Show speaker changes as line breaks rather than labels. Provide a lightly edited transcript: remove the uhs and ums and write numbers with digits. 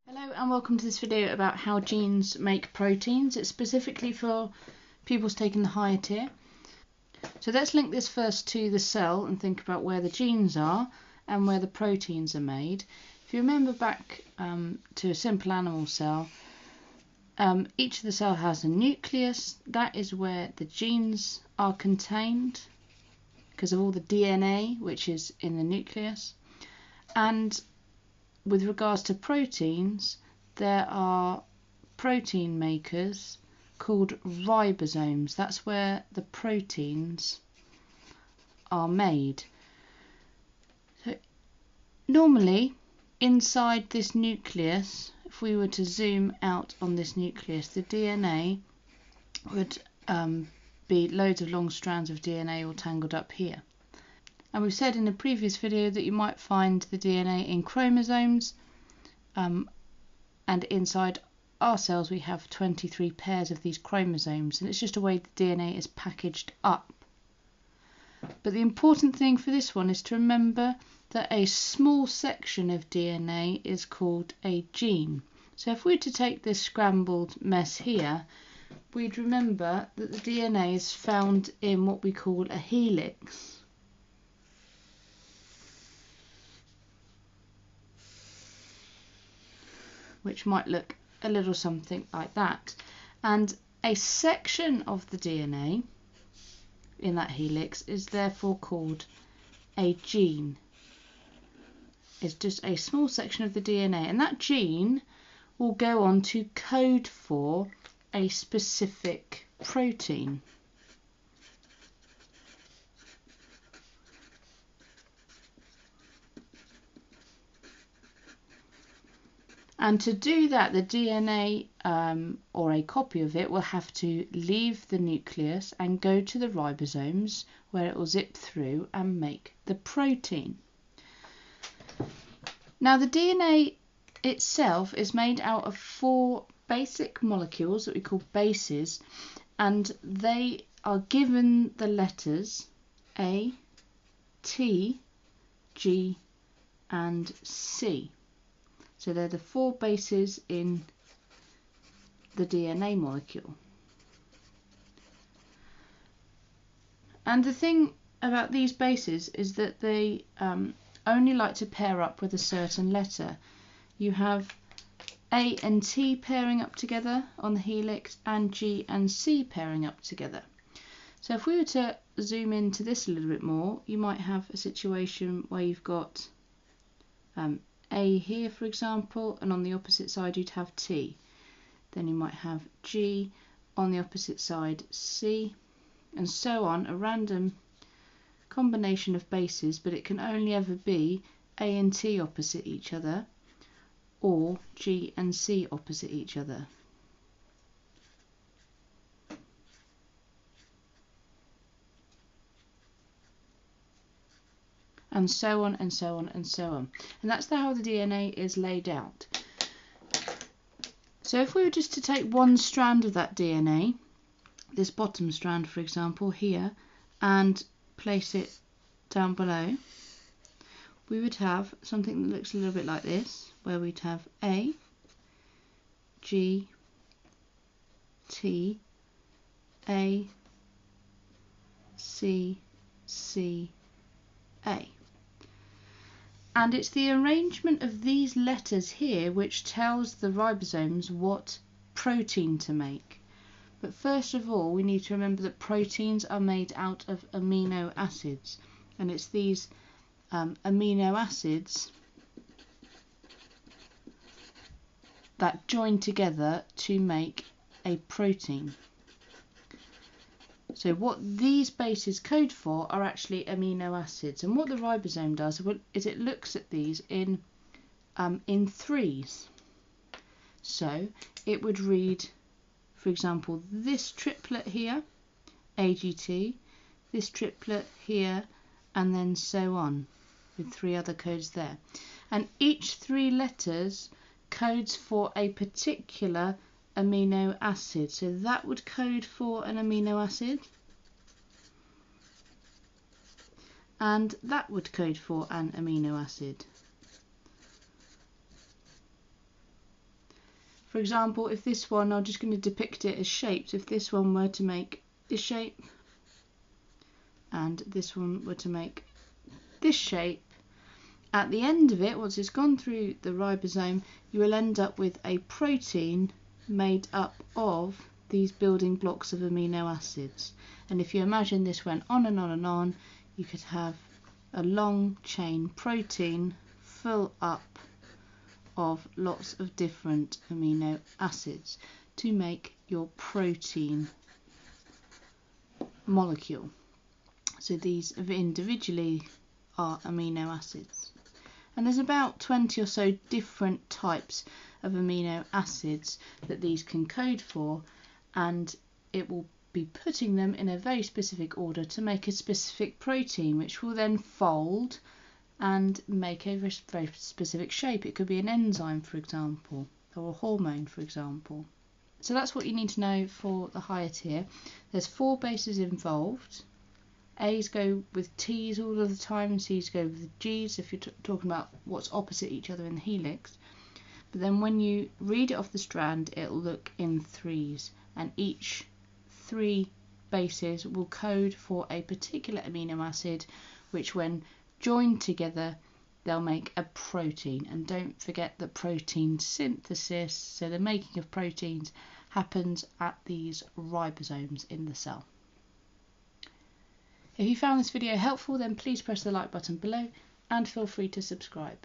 Hello and welcome to this video about how genes make proteins. It's specifically for pupils taking the higher tier. So let's link this first to the cell and think about where the genes are and where the proteins are made. If you remember back to a simple animal cell, each of the cell has a nucleus. That is where the genes are contained because of all the DNA which is in the nucleus. And with regards to proteins, there are protein makers called ribosomes. That's where the proteins are made. So normally inside this nucleus, if we were to zoom out on this nucleus, the DNA would be loads of long strands of DNA all tangled up here. And we've said in a previous video that you might find the DNA in chromosomes, and inside our cells we have 23 pairs of these chromosomes, and it's just a way the DNA is packaged up. But the important thing for this one is to remember that a small section of DNA is called a gene. So if we were to take this scrambled mess here, we'd remember that the DNA is found in what we call a helix. Which might look a little something like that. And a section of the DNA in that helix is therefore called a gene. It's just a small section of the DNA, and that gene will go on to code for a specific protein. And to do that, the DNA or a copy of it will have to leave the nucleus and go to the ribosomes, where it will zip through and make the protein. Now the DNA itself is made out of 4 basic molecules that we call bases, and they are given the letters A, T, G and C. So they're the 4 bases in the DNA molecule. And the thing about these bases is that they only like to pair up with a certain letter. You have A and T pairing up together on the helix and G and C pairing up together. So if we were to zoom into this a little bit more, you might have a situation where you've got A here, for example, and on the opposite side you'd have T. Then you might have G, on the opposite side C, and so on, a random combination of bases, but it can only ever be A and T opposite each other, or G and C opposite each other. And so on and so on and so on. And that's how the DNA is laid out. So if we were just to take one strand of that DNA, this bottom strand for example here, and place it down below, we would have something that looks a little bit like this, where we'd have A, G, T, A, C, C, A. And it's the arrangement of these letters here which tells the ribosomes what protein to make. But first of all, we need to remember that proteins are made out of amino acids, and it's these amino acids that join together to make a protein. So what these bases code for are actually amino acids, and what the ribosome does is it looks at these in threes. So it would read, for example, this triplet here, AGT, this triplet here, and then so on, with 3 other codes there. And each 3 letters codes for a particular amino acid. So that would code for an amino acid, and that would code for an amino acid. For example, if this one, I'm just going to depict it as shapes. If this one were to make this shape and this one were to make this shape, at the end of it, once it's gone through the ribosome, you will end up with a protein made up of these building blocks of amino acids. And if you imagine this went on and on and on, you could have a long chain protein full up of lots of different amino acids to make your protein molecule. So these individually are amino acids. And there's about 20 or so different types of amino acids that these can code for, and it will be putting them in a very specific order to make a specific protein, which will then fold and make a very specific shape. It could be an enzyme, for example, or a hormone, for example. So that's what you need to know for the higher tier. There's 4 bases involved. A's go with T's all of the time, and C's go with G's if you're talking about what's opposite each other in the helix. But then when you read it off the strand, it'll look in 3's, and each 3 bases will code for a particular amino acid, which when joined together they'll make a protein. And don't forget that protein synthesis, so the making of proteins, happens at these ribosomes in the cell. If you found this video helpful, then please press the like button below and feel free to subscribe.